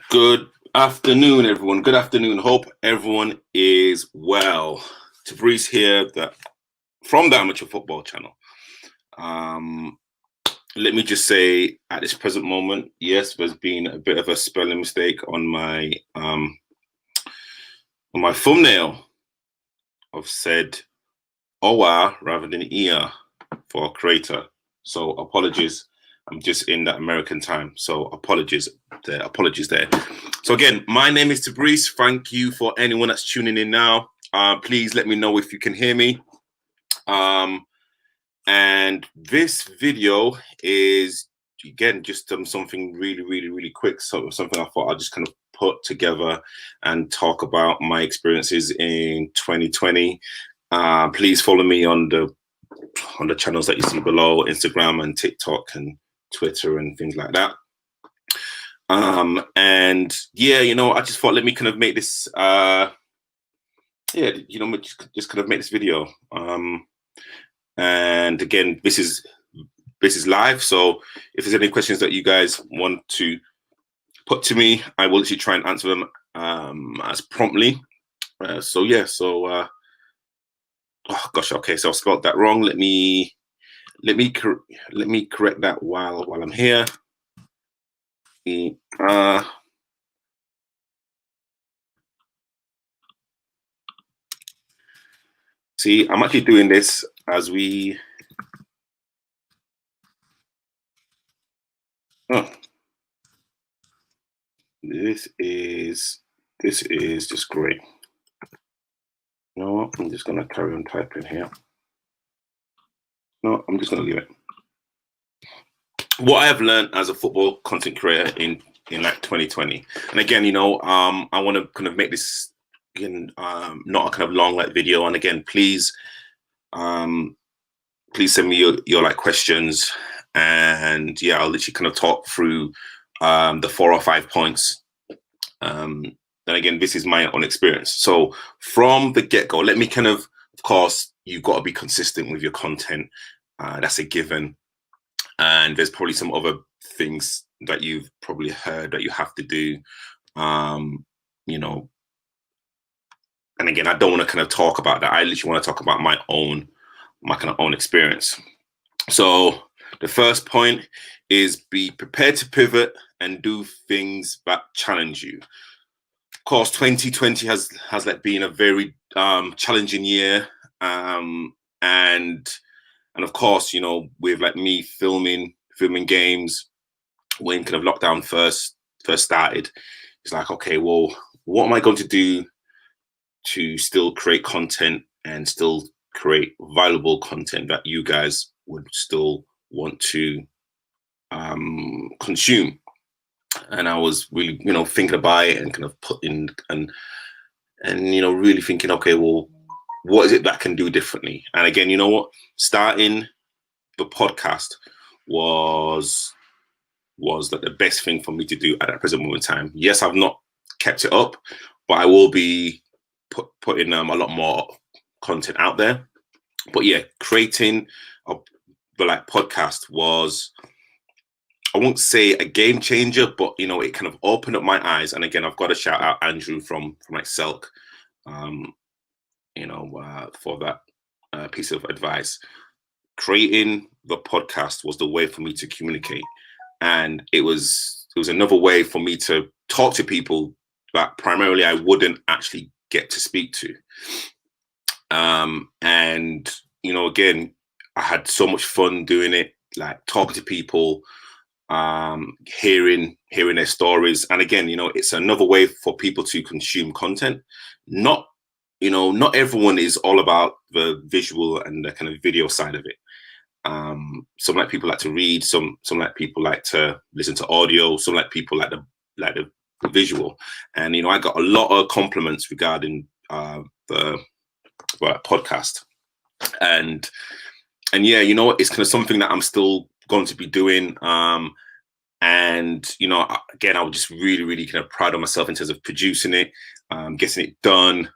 Good afternoon, everyone. Good afternoon. Hope everyone is well. Tabrice here from the Amateur Football Channel. Let me just say, at this present moment, yes, there's been a bit of a spelling mistake on my thumbnail. I've said "owa" rather than "ia" for creator. So apologies. I'm just in that American time. So apologies there. So again, my name is Tabrice. Thank you for anyone that's tuning in now. Please let me know if you can hear me. And this video is, again, just something really quick. So something I thought I'd just kind of put together and talk about my experiences in 2020. Please follow me on the channels that you see below, Instagram and TikTok and Twitter and things like that. And yeah, I just thought, let me kind of make this just kind of make this video. And again, this is live, so if there's any questions that you guys want to put to me, I will actually try and answer them as promptly. Oh gosh, okay, so I spelled that wrong. Let me correct that while I'm here. See, I'm actually doing this as we. Oh, this is just great. No, I'm just gonna carry on typing here. No, I'm just gonna leave it. What I have learned as a football content creator in like 2020, and again, I want to kind of make this again not a kind of long like video. And again, please send me your like questions, and yeah, I'll literally kind of talk through the 4 or 5 points. And again, this is my own experience. So from the get-go, let me of course, you've got to be consistent with your content. That's a given. And there's probably some other things that you've probably heard that you have to do. And again, I don't want to kind of talk about that. I literally want to talk about my kind of own experience. So the first point is be prepared to pivot and do things that challenge you. Of course, 2020 has like been a very challenging year, and of course, with like me filming games when kind of lockdown first started, it's like, okay, well, what am I going to do to still create content and still create valuable content that you guys would still want to consume? And I was really, thinking about it and kind of putting and really thinking, okay, well, what is it that I can do differently? And again, starting the podcast was like the best thing for me to do at that present moment in time. Yes, I've not kept it up, but I will be putting a lot more content out there. But yeah, creating the like podcast was, I won't say a game changer, but it kind of opened up my eyes. And again, I've got to shout out Andrew from like Selk, for that piece of advice. Creating the podcast was the way for me to communicate, and it was another way for me to talk to people that primarily I wouldn't actually get to speak to. And again, I had so much fun doing it, like talking to people, hearing their stories. And again, it's another way for people to consume content. Not everyone is all about the visual and the kind of video side of it. Some like people like to read, some like people like to listen to audio, some like people like the visual. And I got a lot of compliments regarding the podcast. And yeah, it's kind of something that I'm still going to be doing. And again, I was just really kind of proud of myself in terms of producing it, getting it done,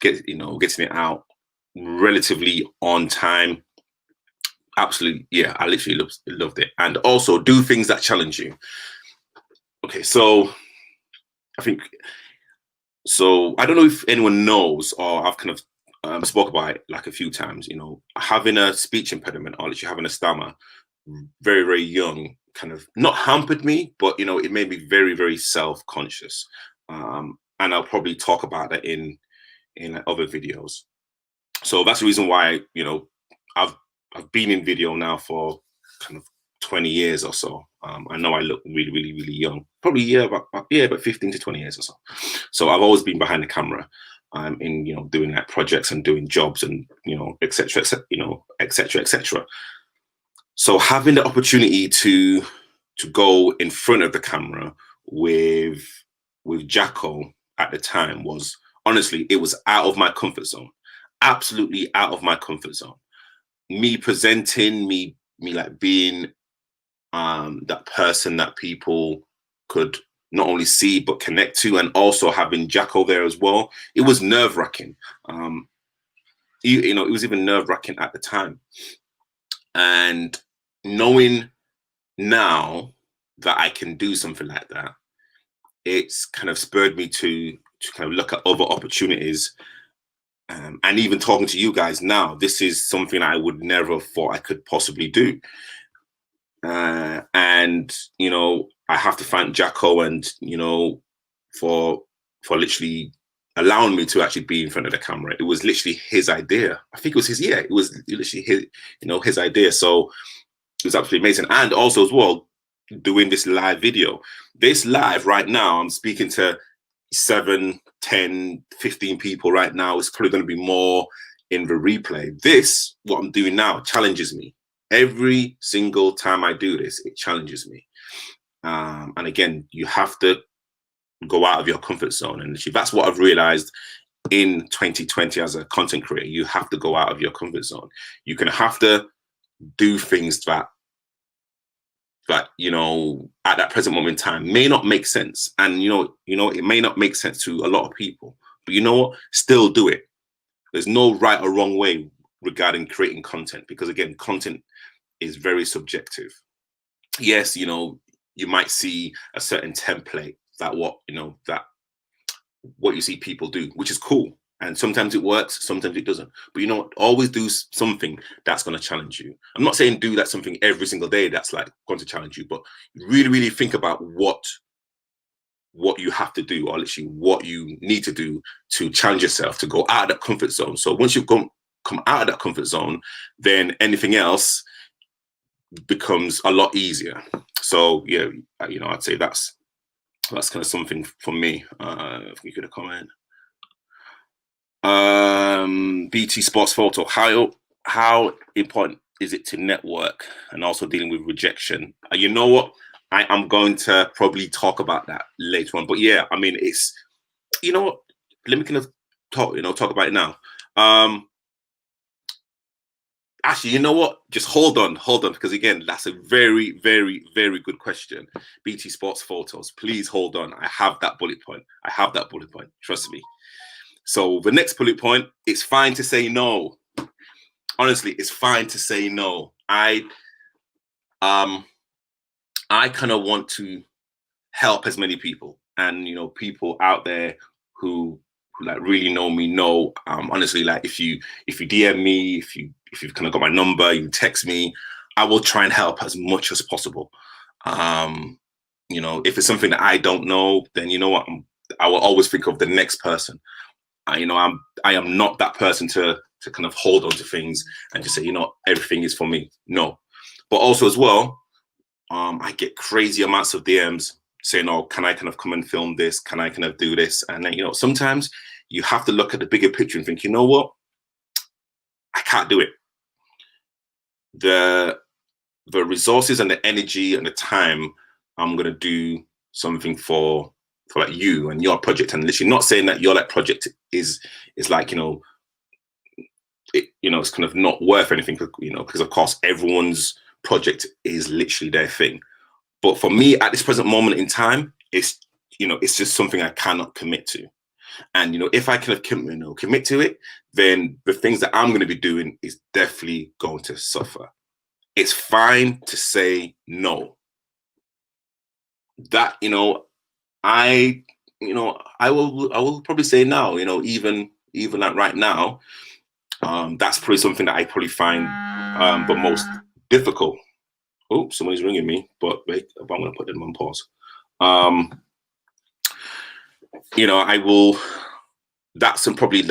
getting it out relatively on time. Absolutely, yeah, I literally loved it. And also do things that challenge you. Okay, so I think so. I don't know if anyone knows, or I've kind of spoke about it like a few times. You know, having a speech impediment or literally having a stammer, very very young, kind of not hampered me, but you know, it made me very very self conscious. And I'll probably talk about that in like, other videos. So that's the reason why you know I've I've been in video now for kind of 20 years or so. I know I look really really really young, probably about 15 to 20 years or so. So I've always been behind the camera, in you know doing like projects and doing jobs and you know etc. You know etc etc. So having the opportunity to go in front of the camera with Jacko at the time was honestly it was out of my comfort zone, absolutely out of my comfort zone. Me presenting, me like being that person that people could not only see but connect to, and also having Jacko there as well. It was nerve wracking. Um, you know, it was even nerve wracking at the time, and knowing now that I can do something like that, it's kind of spurred me to kind of look at other opportunities. And even talking to you guys now, this is something I would never have thought I could possibly do. And you know, I have to thank Jacko and you know for literally allowing me to actually be in front of the camera. It was literally his idea. I think it was his. Yeah, it was literally his. You know, his idea. So it was absolutely amazing. And also as well, doing this live video. This live right now, I'm speaking to 7, 10, 15 people right now. It's probably going to be more in the replay. This, what I'm doing now, challenges me. Every single time I do this, it challenges me. And again, you have to go out of your comfort zone. And that's what I've realized in 2020 as a content creator. You have to go out of your comfort zone. You can have to do things that you know at that present moment in time may not make sense, and you know it may not make sense to a lot of people, but you know what, still do it. There's no right or wrong way regarding creating content, because again, content is very subjective. Yes, you know, you might see a certain template that what you know that what you see people do, which is cool. And sometimes it works, sometimes it doesn't. But you know, always do something that's going to challenge you. I'm not saying do that something every single day that's like going to challenge you, but really, really think about what you have to do, or literally what you need to do to challenge yourself to go out of that comfort zone. So once you've come out of that comfort zone, then anything else becomes a lot easier. So yeah, you know, I'd say that's kind of something for me. If we could comment. BT Sports Photo. How important is it to network and also dealing with rejection? You know what? I am going to probably talk about that later on. But yeah, I mean, it's you know what? Let me kind of talk about it now. Actually, you know what? Just hold on, because again, that's a very, very, very good question. BT Sports Photos, please hold on. I have that bullet point. I have that bullet point. Trust me. So the next bullet point, it's fine to say no. Honestly, it's fine to say no. I kind of want to help as many people, and you know, people out there who like really know me know. Honestly, like if you DM me, if you've kind of got my number, you text me, I will try and help as much as possible. Um, you know, if it's something that I don't know, then you know what, I will always think of the next person. You know, I am not that person to kind of hold on to things and just say, you know, everything is for me. No, but also as well, I get crazy amounts of DMs saying, "Oh, can I kind of come and film this? Can I kind of do this?" And then you know, sometimes you have to look at the bigger picture and think, you know what, I can't do it. The resources and the energy and the time I'm gonna do something for like you and your project, and literally not saying that your like project is like you know it's kind of not worth anything, you know, because of course everyone's project is literally their thing. But for me at this present moment in time, it's you know it's just something I cannot commit to. And you know if I kind of commit to it, then the things that I'm going to be doing is definitely going to suffer. It's fine to say no. that, I, I will probably say now, even like right now, that's probably something that I probably find the most difficult. Oh, somebody's ringing me, but wait, I'm going to put them on pause. I will. That's probably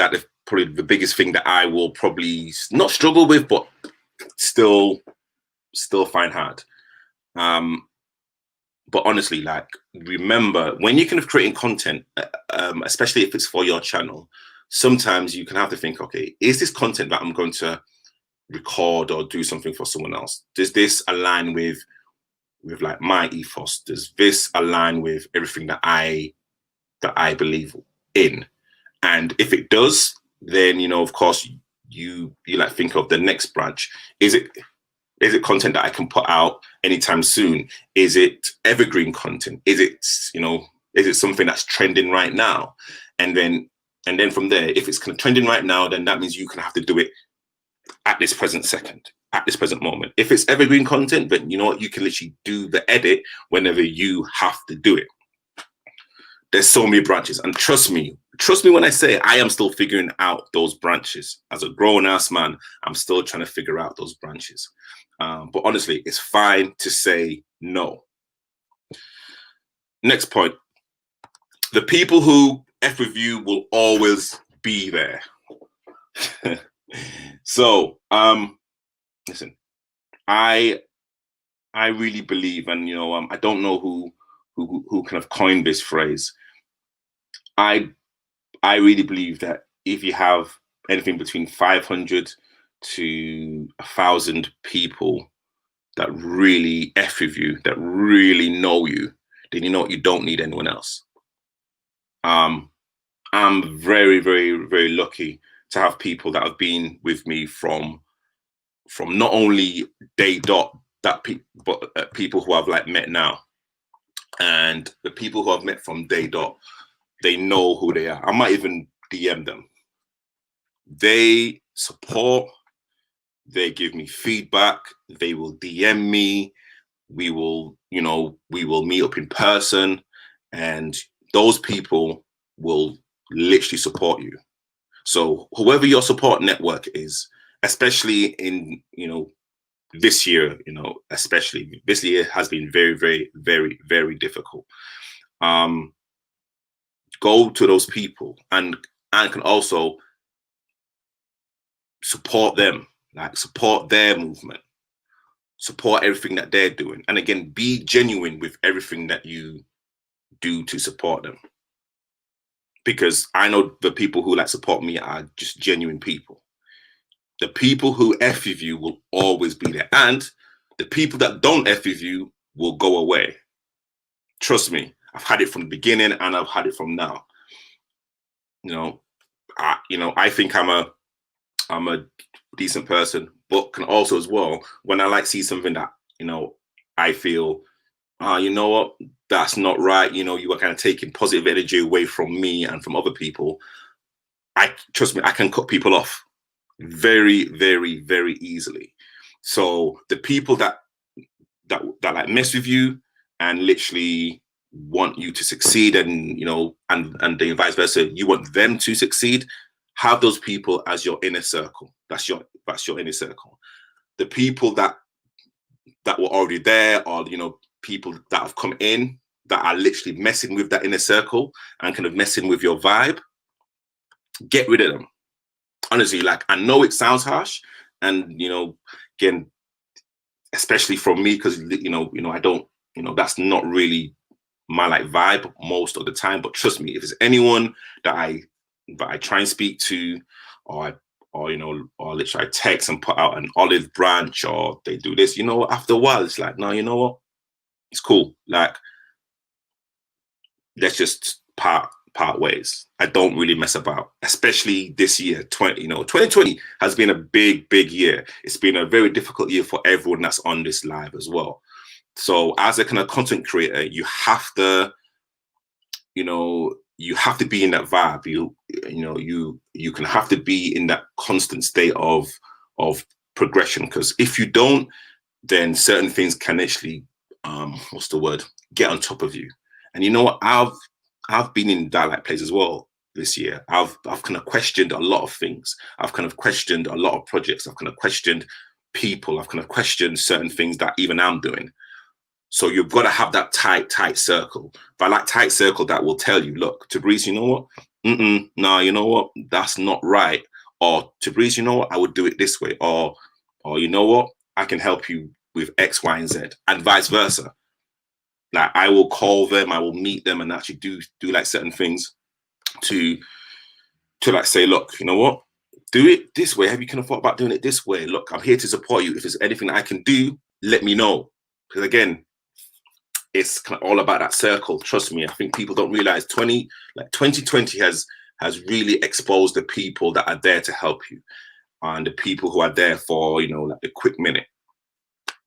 probably the biggest thing that I will probably not struggle with, but still find hard. But honestly, like, remember, when you're kind of creating content, especially if it's for your channel, sometimes you can have to think, okay, is this content that I'm going to record or do something for someone else? Does this align with like my ethos? Does this align with everything that I believe in? And if it does, then of course you like think of the next branch. Is it content that I can put out anytime soon? Is it evergreen content? Is it something that's trending right now? And then from there, if it's kind of trending right now, then that means you can have to do it at this present second, at this present moment. If it's evergreen content, then you know what, you can literally do the edit whenever you have to do it. There's so many branches, and trust me when I say I am still figuring out those branches. As a grown-ass man, I'm still trying to figure out those branches. But honestly, it's fine to say no. Next point. The people who F with you will always be there. So, listen, I really believe, and I don't know who kind of coined this phrase. I really believe that if you have anything between 500 to 1,000 people that really F with you, that really know you, then you don't need anyone else. I'm very, very, very lucky to have people that have been with me from not only day dot, but people who I've like met now. And the people who I've met from day dot, they know who they are. I might even DM them. They support, they give me feedback, they will DM me, we will meet up in person, and those people will literally support you. So whoever your support network is, especially in this year, especially this year has been very, very, very, very difficult. Go to those people and can also support them, like support their movement, support everything that they're doing. And again, be genuine with everything that you do to support them. Because I know the people who like support me are just genuine people. The people who F with you will always be there. And the people that don't F with you will go away. Trust me, I've had it from the beginning and I've had it from now. I think I'm a decent person, but can also as well, when I like see something that, I feel, you know what, that's not right. You are kind of taking positive energy away from me and from other people. Trust me, I can cut people off very, very, very easily. So the people that like mess with you and literally want you to succeed, and and the vice versa, you want them to succeed, have those people as your inner circle. That's your inner circle. The people that were already there, or people that have come in that are literally messing with that inner circle and kind of messing with your vibe, get rid of them. Honestly, like, I know it sounds harsh, and again, especially from me, because I don't, that's not really my like vibe most of the time. But trust me, if it's anyone that I try and speak to, or literally I text and put out an olive branch, or they do this, after a while it's like, no, you know what, it's cool. Like, let's just part ways. I don't really mess about, especially this year. 2020 has been a big, big year. It's been a very difficult year for everyone that's on this live as well. So as a kind of content creator, you have to, you have to be in that vibe. You can have to be in that constant state of progression, because if you don't, then certain things can actually, what's the word? get on top of you. And you know what? I've been in that like place as well this year. I've kind of questioned a lot of things. I've kind of questioned a lot of projects. I've kind of questioned people. I've kind of questioned certain things that even I'm doing. So you've got to have that tight circle. But like tight circle that will tell you, look, Tabriz, you know what? No, you know what? That's not right. Or Tabriz, you know what? I would do it this way. Or you know what? I can help you with X, Y, and Z, and vice versa. Like I will call them, I will meet them, and actually do like certain things to like say, look, you know what? Do it this way. Have you kind of thought about doing it this way? Look, I'm here to support you. If there's anything I can do, let me know. Because again, it's kind of all about that circle. Trust me, I think people don't realize 2020 has really exposed the people that are there to help you, and the people who are there for, you know, like a quick minute.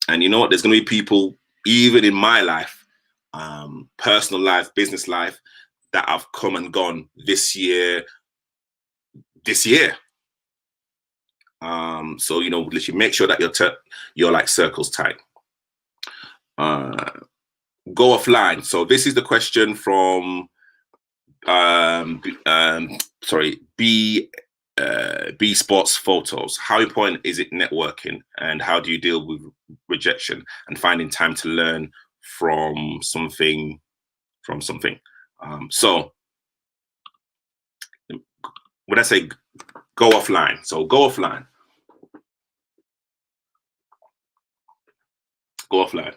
And you know what? There's going to be people, even in my life, personal life, business life, that have come and gone this year. So, you know, literally make sure that your like circle's tight. Go offline. So this is the question from B Sports Photos. How important is it networking, and how do you deal with rejection and finding time to learn from something? So when I say go offline, so go offline. Go offline.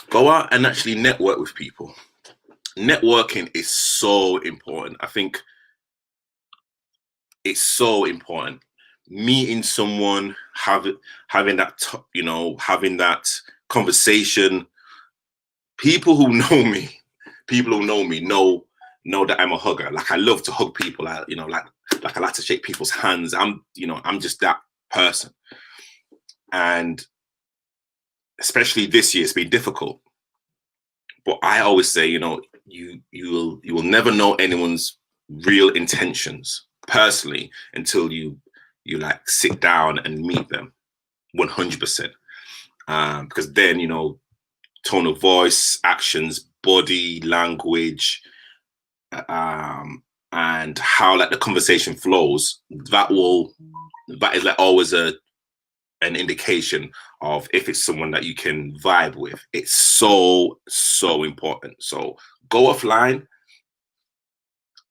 Go out and actually network with people. Networking is so important. I think it's so important. Meeting someone, having that, having that conversation. People who know me know that I'm a hugger. Like I love to hug people. Like I like to shake people's hands. I'm just that person. And especially this year, it's been difficult. But I always say, you will never know anyone's real intentions personally until you like sit down and meet them 100%. Because then, tone of voice, actions, body language, and how like the conversation flows, that is like always an indication of if it's someone that you can vibe with. It's so important. So go offline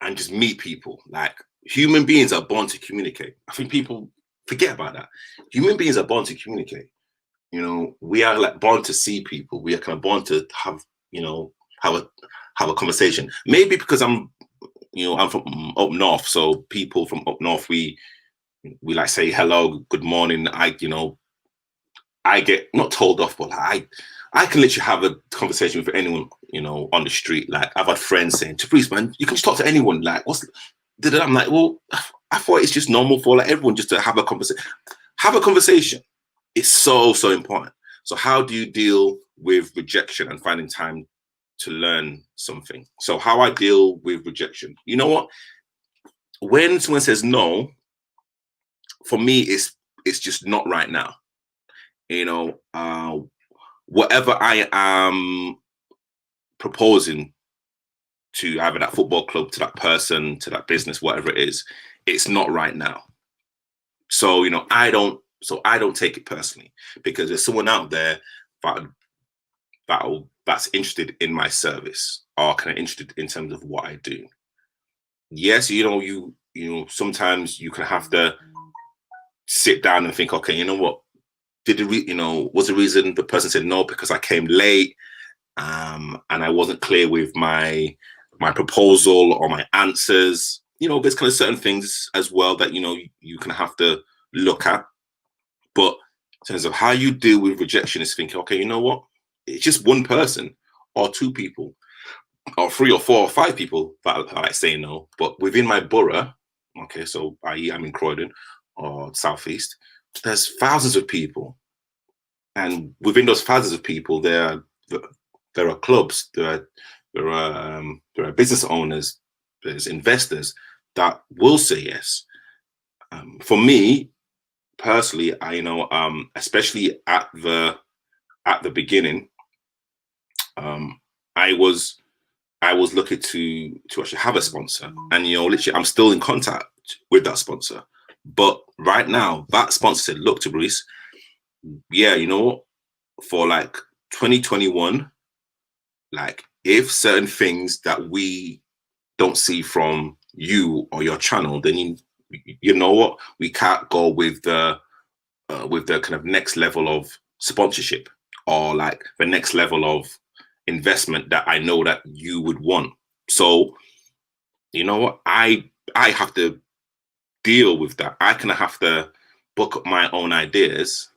and just meet people. Like human beings are born to communicate. I think people forget about that. Human beings are born to communicate. We are like born to see people. We are kind of born to have a conversation. Maybe because I'm from up north, so people from up north, we like say hello, good morning. I get not told off, but I can literally have a conversation with anyone, on the street. Like I've had friends saying, "Tabriz, man, you can just talk to anyone." Like, I'm like, well, I thought it's just normal for like everyone just to have a conversation. Have a conversation. It's so important. So how do you deal with rejection and finding time to learn something? So how I deal with rejection, you know what? When someone says no, for me, it's just not right now. Whatever I am proposing to either that football club, to that person, to that business, whatever it is, it's not right now. So, I don't take it personally, because there's someone out there that's interested in my service, or kind of interested in terms of what I do. Yes, sometimes you can have to sit down and think, okay, you know what? Was the reason the person said no because I came late, and I wasn't clear with my proposal or my answers? There's kind of certain things as well that you can have to look at. But in terms of how you deal with rejection is thinking, okay, you know what? It's just one person or two people or 3 or 4 or 5 people that I like saying no. But within my borough, okay, so i.e. I'm in Croydon or Southeast, there's thousands of people. And within those thousands of people, there are clubs, there are business owners, there's investors that will say yes. For me personally, especially at the beginning, I was looking to actually have a sponsor, and literally, I'm still in contact with that sponsor. But right now, that sponsor said, "Look, Tabriz, yeah, for like 2021, like if certain things that we don't see from you or your channel, then you know what, we can't go with the kind of next level of sponsorship, or like the next level of investment that I know that you would want. So you know what, I have to deal with that. I kind of have to book up my own ideas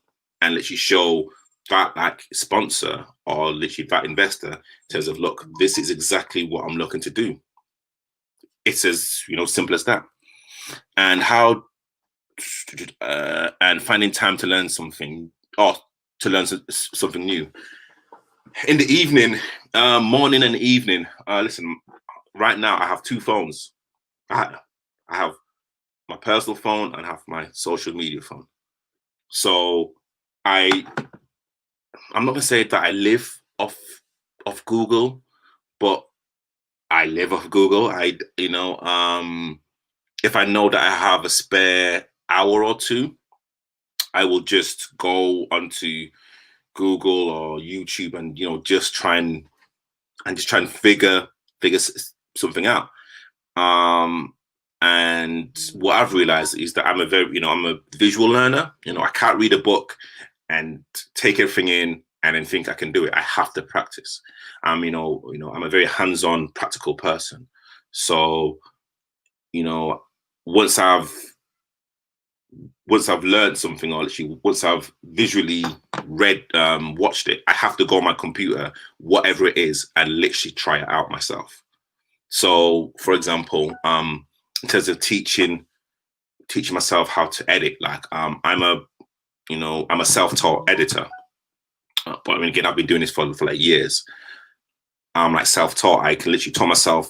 and literally show that like sponsor or literally that investor in terms of, look, this is exactly what I'm looking to do. It's as simple as that. And how and finding time to learn something, or to learn something new in the evening, morning and evening. Listen, right now I have two phones. I have my personal phone and I have my social media phone. So I'm not gonna say that I live off Google, but I live off Google. If I know that I have a spare hour or two, I will just go onto Google or YouTube and just try and figure something out. And what I've realized is that I'm a visual learner. I can't read a book and take everything in and then think I can do it. I have to practice. I'm a very hands-on, practical person. So, once I've learned something, or actually once I've visually watched it, I have to go on my computer, whatever it is, and literally try it out myself. So, for example, in terms of teaching myself how to edit, like I'm a self-taught editor, but I mean, again, I've been doing this for like years. I'm like self-taught. I can literally taught myself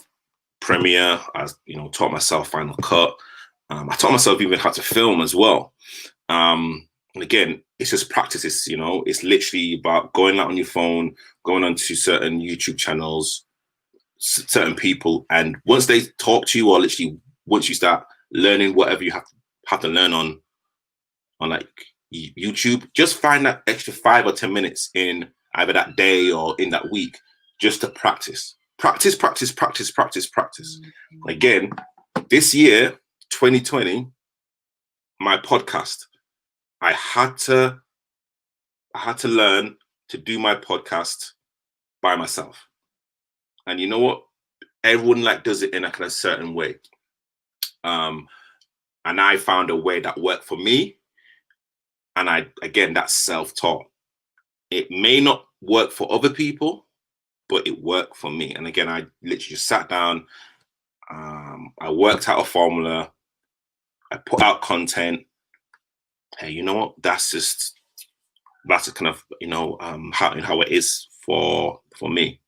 Premiere. I taught myself Final Cut. I taught myself even how to film as well. And again, it's just practice. It's literally about going out on your phone, going onto certain YouTube channels, certain people, and once they talk to you, or literally once you start learning whatever you have to learn on like YouTube, just find that extra 5 or 10 minutes in either that day or in that week, just to practice. Again, this year, 2020, my podcast, I had to learn to do my podcast by myself. And you know what? Everyone like does it in a kind of certain way. And I found a way that worked for me. And that's self-taught. It may not work for other people, but it worked for me. And again, I literally just sat down. I worked out a formula. I put out content. Hey, you know what? That's a kind of how it is for me.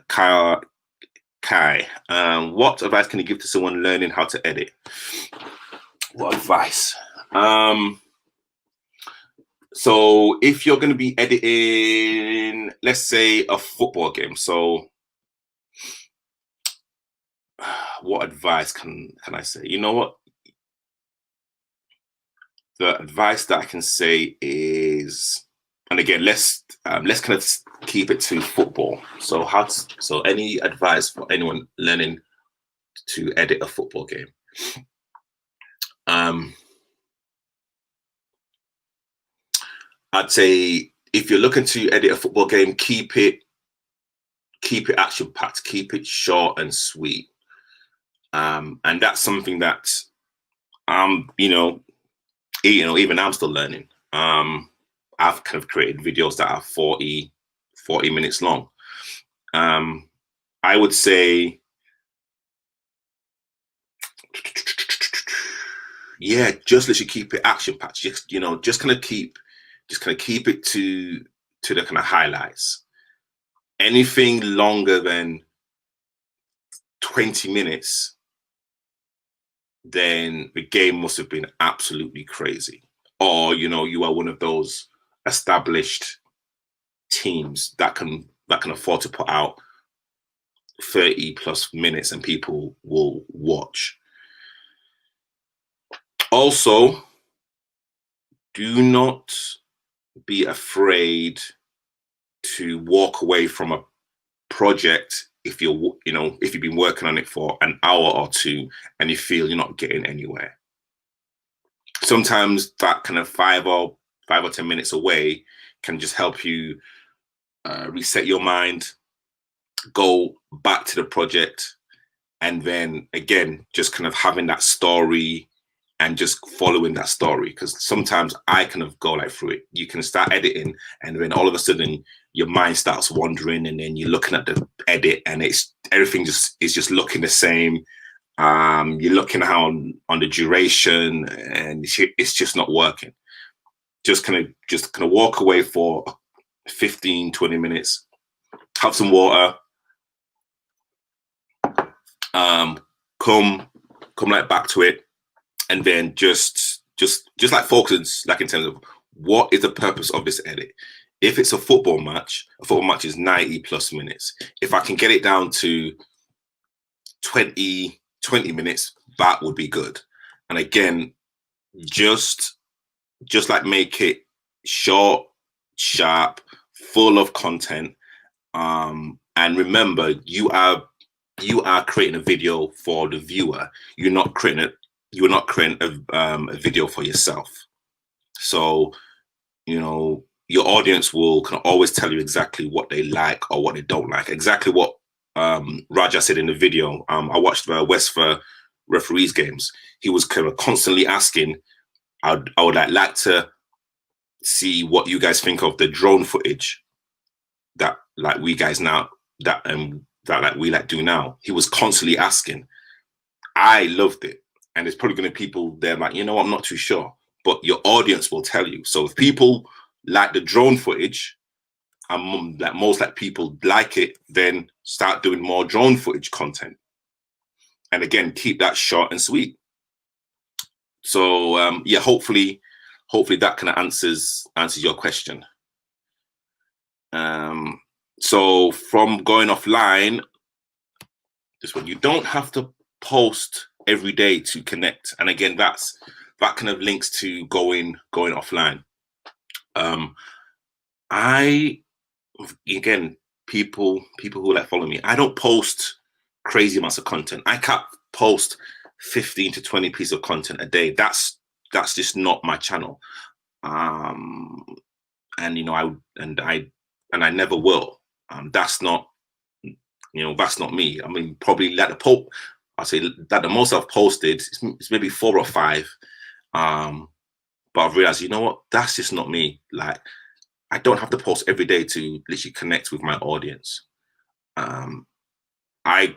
Kai, what advice can you give to someone learning how to edit? What advice? So if you're going to be editing, let's say a football game, so what advice can I say? You know what? The advice that I can say is, and again, let's kind of keep it to football. So any advice for anyone learning to edit a football game? I'd say if you're looking to edit a football game, keep it action packed, keep it short and sweet. And that's something that even I'm still learning. I've kind of created videos that are 40 minutes long. I would say, yeah, just literally keep it action packed. Just kind of keep it to the kind of highlights. Anything longer than 20 minutes, then the game must have been absolutely crazy. Or, you are one of those established teams that can that can afford to put out 30 plus minutes and people will watch. Also, do not be afraid to walk away from a project if you're, if you've been working on it for an hour or two and you feel you're not getting anywhere. Sometimes that kind of 5 or 10 minutes away can just help you reset your mind, go back to the project, and then again, just kind of having that story and just following that story. Because sometimes I kind of go like through it. You can start editing, and then all of a sudden your mind starts wandering, and then you're looking at the edit, and everything is just looking the same. You're looking on the duration, and it's just not working. Just kind of walk away for 15, 20 minutes, have some water, come like back to it, and then just like focus, like in terms of what is the purpose of this edit. If it's a football match is 90 plus minutes. If I can get it down to 20 minutes, that would be good. And again, just like make it short, sharp, full of content. And remember, you are creating a video for the viewer. You're not creating a video for yourself. So, your audience can always tell you exactly what they like or what they don't like. Exactly what Raja said in the video. I watched the Westford referees games. He was kind of constantly asking, I would like to see what you guys think of the drone footage that like we guys now that like we like do now. He was constantly asking. I loved it. And there's probably going to be people there like, I'm not too sure, but your audience will tell you. So if people like the drone footage, and like most like people like it, then start doing more drone footage content. And again, keep that short and sweet. So yeah, hopefully that kind of answers your question. So from going offline, this one, you don't have to post every day to connect. And again, that kind of links to going offline. Again, people who like follow me, I don't post crazy amounts of content. I can't post 15 to 20 pieces of content a day. That's just not my channel. And I never will. That's not me. I mean, probably like I'll say that the most I've posted is maybe 4 or 5. But I've realized, that's just not me. Like, I don't have to post every day to literally connect with my audience. I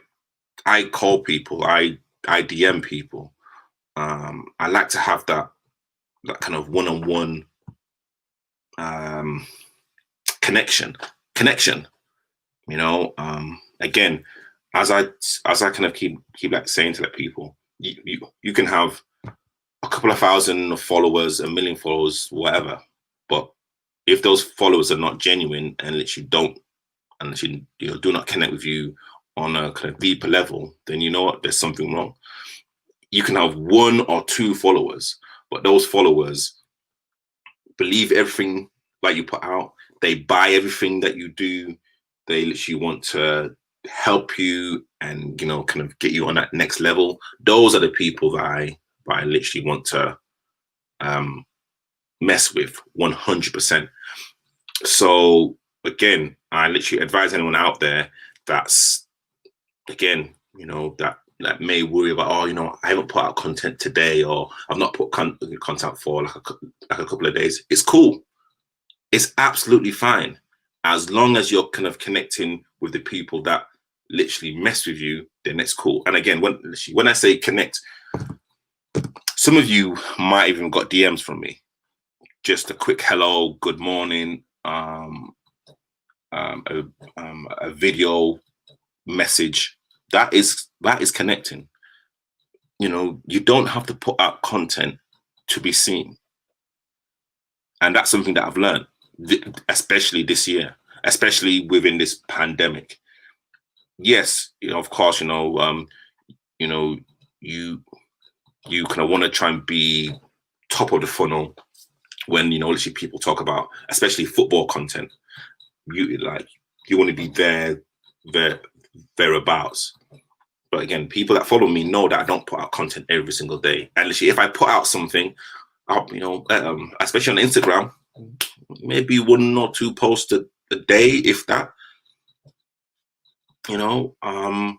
call people, I DM people. I like to have that kind of one-on-one connection. Again, as I kind of keep like saying to like people, you can have a couple of thousand followers, 1 million followers, whatever, but if those followers are not genuine and literally do not connect with you on a kind of deeper level, then you know what, there's something wrong. You can have 1 or 2 followers, but those followers believe everything that you put out. They buy everything that you do. They literally want to help you and kind of get you on that next level. Those are the people that I literally want to mess with 100%. So again, I literally advise anyone out there that's, again, that may worry about, I haven't put out content today, or I've not put content for like a couple of days. It's cool. It's absolutely fine. As long as you're kind of connecting with the people that literally mess with you, then it's cool. And again, when I say connect, some of you might even got DMs from me. Just a quick hello, good morning, a video message. That is connecting. You don't have to put out content to be seen. And that's something that I've learned, especially this year. especially within this pandemic. Yes, of course, you know, you kind of want to try and be top of the funnel when literally people talk about, especially football content. You want to be thereabouts. But again, people that follow me know that I don't put out content every single day. And literally, if I put out something, especially on Instagram, maybe 1 or 2 posts a day, if that. I'm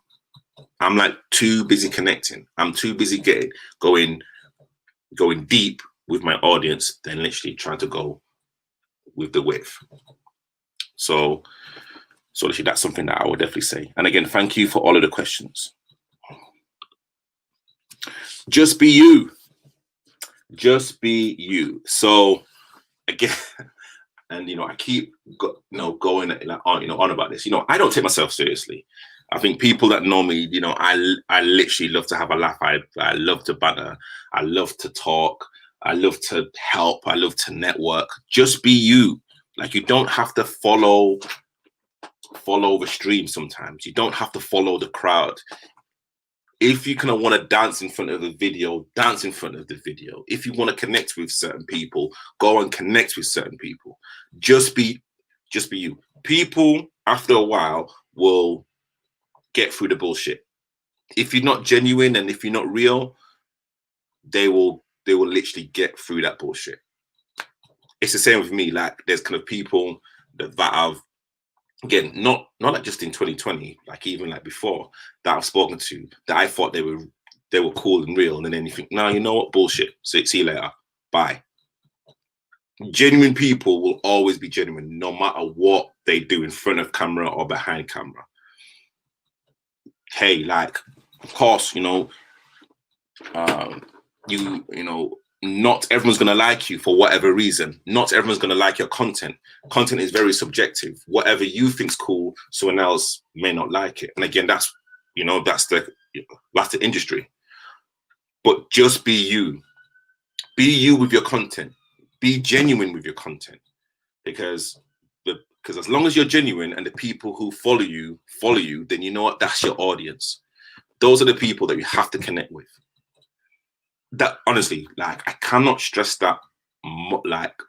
like too busy connecting. I'm too busy going deep with my audience than literally trying to go with the width. So literally, that's something that I would definitely say. And again, thank you for all of the questions. Just be you. Just be you. So again, and I keep going on about this. I don't take myself seriously. I think people that know me, I literally love to have a laugh. I love to banter. I love to talk. I love to help. I love to network. Just be you. Like, you don't have to follow the stream sometimes. You don't have to follow the crowd. If you kind of want to dance in front of the video, dance in front of the video. If you want to connect with certain people, go and connect with certain people. Just be you. People, after a while, will get through the bullshit. If you're not genuine and if you're not real, they will literally get through that bullshit. It's the same with me. Like, there's kind of people that I've, again, not like just in 2020, like even like before, that I've spoken to, that I thought they were cool and real, and then you think, no, you know what, bullshit. So see you later, bye. Genuine people will always be genuine, no matter what they do in front of camera or behind camera. Hey, like, of course, not everyone's going to like you for whatever reason. Not everyone's going to like your content. Content is very subjective. Whatever you think's cool, someone else may not like it. And again, that's the industry. But just be you. Be you with your content. Be genuine with your content. Because as long as you're genuine and the people who follow you, then you know what? That's your audience. Those are the people that you have to connect with. That, honestly, like, I cannot stress that, like,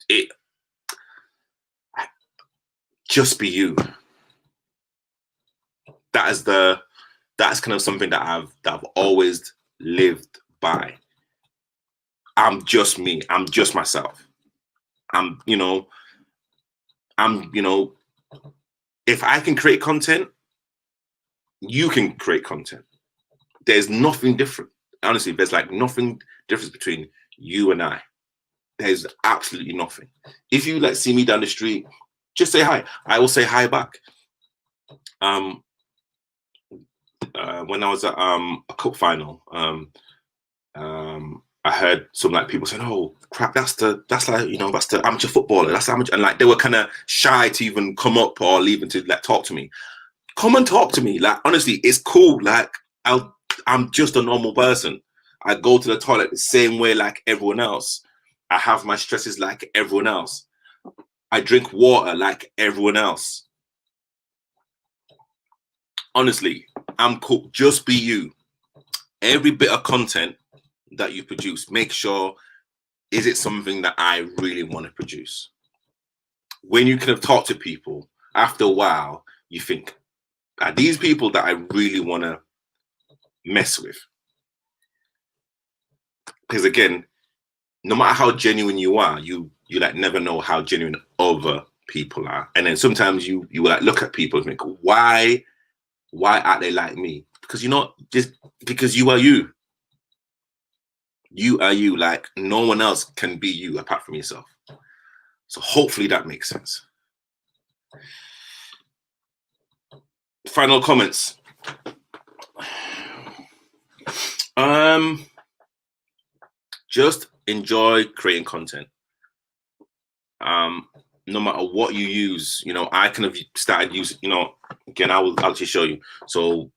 it. Just be you. That's kind of something that I've always lived by. I'm just me. I'm just myself. If I can create content, you can create content. There's nothing different. Honestly, there's like nothing difference between you and I. There's absolutely nothing. If you see me down the street, just say hi. I will say hi back. When I was at a cup final, I heard some people saying, "Oh crap, that's the amateur footballer. That's the amateur," and like they were kind of shy to even come up or even to talk to me. Come and talk to me. Like, honestly, it's cool. Like, I'm just a normal person. I go to the toilet the same way like everyone else. I have my stresses like everyone else. I drink water like everyone else. Honestly, I'm cool. Just be you. Every bit of content that you produce, make sure, is it something that I really want to produce? When you kind of talk to people, after a while, you think, are these people that I really want to mess with? Because again, no matter how genuine you are, you never know how genuine other people are. And then sometimes you will look at people and think, why aren't they like me? Because just because you are you. You are you. Like, no one else can be you apart from yourself. So hopefully that makes sense. Final comments. Just enjoy creating content. No matter what you use, I kind of started using, again, I will actually show you. So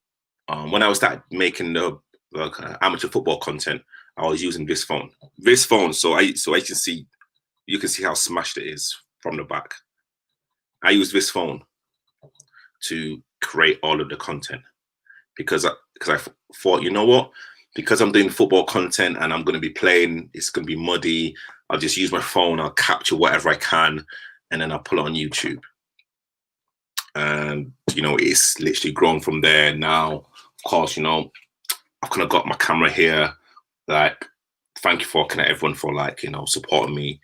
when I started making the amateur football content, I was using this phone. So you can see how smashed it is from the back. I use this phone to create all of the content because I thought, you know what? Because I'm doing football content and I'm going to be playing, it's going to be muddy. I'll just use my phone. I'll capture whatever I can, and then I'll put it on YouTube. And you know, it's literally grown from there. Now, of course, you know, I've kind of got my camera here. Like, thank you for kind of everyone for like, you know, supporting me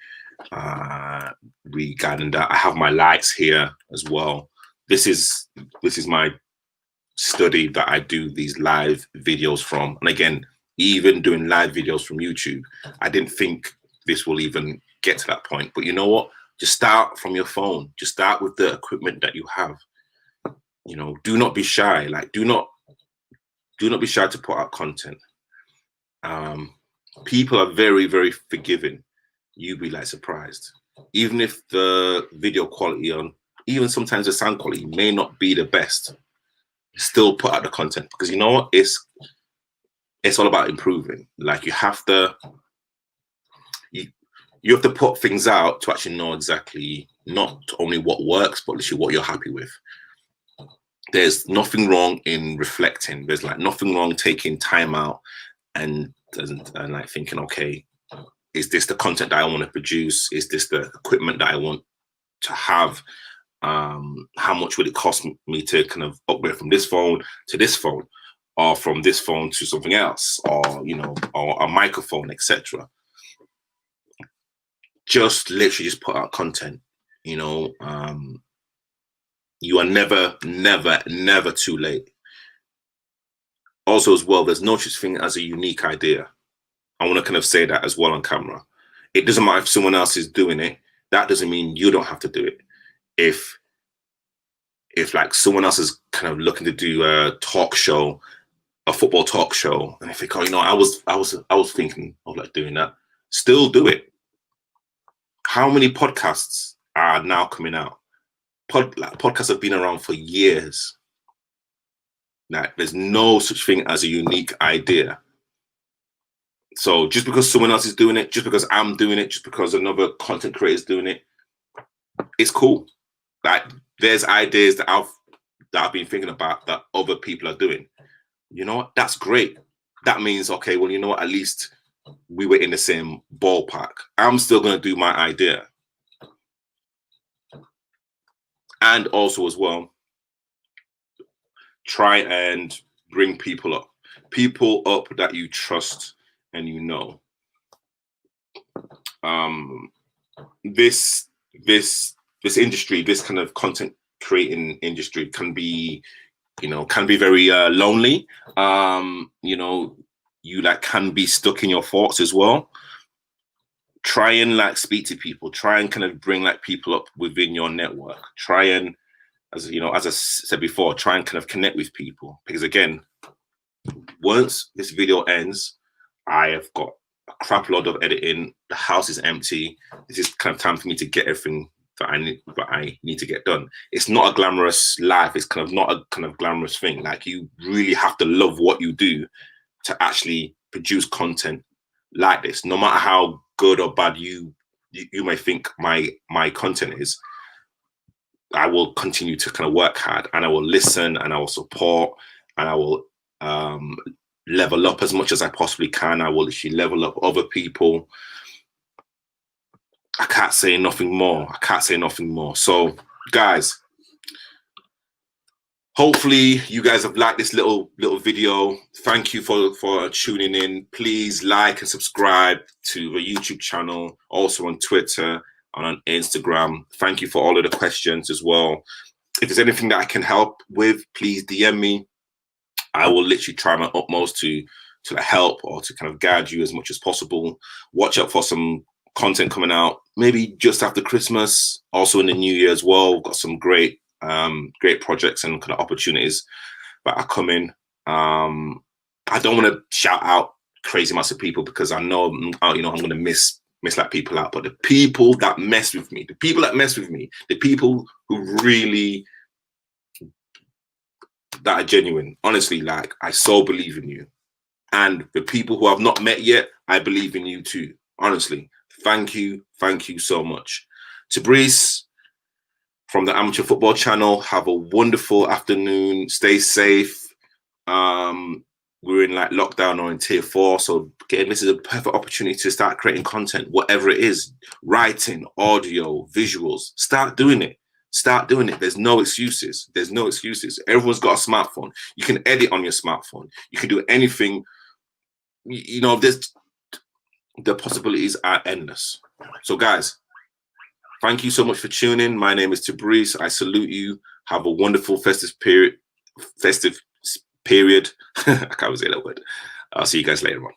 regarding that. I have my lights here as well. This is my study that I do these live videos from. And again, even doing live videos from YouTube, I didn't think this will even get to that point. But you know what? Just start from your phone. Just start with the equipment that you have. You know, do not be shy. Like, do not be shy to put out content. People are very, very forgiving. You'd be like surprised. Even if the video quality even sometimes the sound quality may not be the best, still put out the content, because you know what? It's all about improving. Like, you have to put things out to actually know exactly not only what works, but literally what you're happy with. There's nothing wrong in reflecting. There's like nothing wrong taking time out and like thinking, okay, is this the content that I want to produce? Is this the equipment that I want to have? How much would it cost me to kind of upgrade from this phone to this phone, or from this phone to something else, or you know, or a microphone, etc. Just literally just put out content. You know, you are never, never, never too late. Also, as well, there's no such thing as a unique idea. I want to kind of say that as well on camera. It doesn't matter if someone else is doing it. That doesn't mean you don't have to do it. If like someone else is kind of looking to do a talk show, a football talk show, and I think, oh, you know, I was thinking of like doing that. Still do it. How many podcasts are now coming out? Podcasts have been around for years. Like, there's no such thing as a unique idea. So just because someone else is doing it, just because I'm doing it, just because another content creator is doing it, it's cool. Like, there's ideas that I've been thinking about that other people are doing. You know what? That's great. That means, okay, well, you know what? At least we were in the same ballpark. I'm still going to do my idea. And also as well, try and bring people up that you trust and you know. This industry, this kind of content creating industry can be, you know, very lonely. You know, you like can be stuck in your thoughts as well. Try and like speak to people. Try and kind of bring like people up within your network. Try and, as you know, as I said before, try and kind of connect with people, because again, once this video ends, I have got a crap load of editing. The house is empty. This is kind of time for me to get everything that I need to get done. It's not a glamorous life. It's kind of not a kind of glamorous thing. Like, you really have to love what you do to actually produce content like this. No matter how good or bad you may think my content is, I will continue to kind of work hard, and I will listen, and I will support, and I will level up as much as I possibly can. I will actually level up other people. I can't say nothing more. I can't say nothing more. So, guys, hopefully you guys have liked this little video. Thank you for tuning in. Please like and subscribe to the YouTube channel, also on Twitter and on Instagram. Thank you for all of the questions as well. If there's anything that I can help with, please DM me. I will literally try my utmost to help or to kind of guide you as much as possible. Watch out for some content coming out, maybe just after Christmas, also in the new year as well. We've got some great projects and kind of opportunities that are coming. I don't want to shout out crazy amounts of people, because I know, you know, I'm going to miss like people out. But the people that mess with me, the people who really, that are genuine, honestly, like, I so believe in you. And the people who I've not met yet, I believe in you too. Honestly, thank you so much. Tabrice, from the Amateur Football Channel. Have a wonderful afternoon. Stay safe. We're in like lockdown or in tier 4, so again, this is a perfect opportunity to start creating content, whatever it is, writing, audio, visuals. Start doing it. Start doing it. There's no excuses. There's no excuses. Everyone's got a smartphone. You can edit on your smartphone. You can do anything. You know, the possibilities are endless. So guys, thank you so much for tuning in. My name is Tabriz. I salute you. Have a wonderful festive period. I can't say that word. I'll see you guys later on.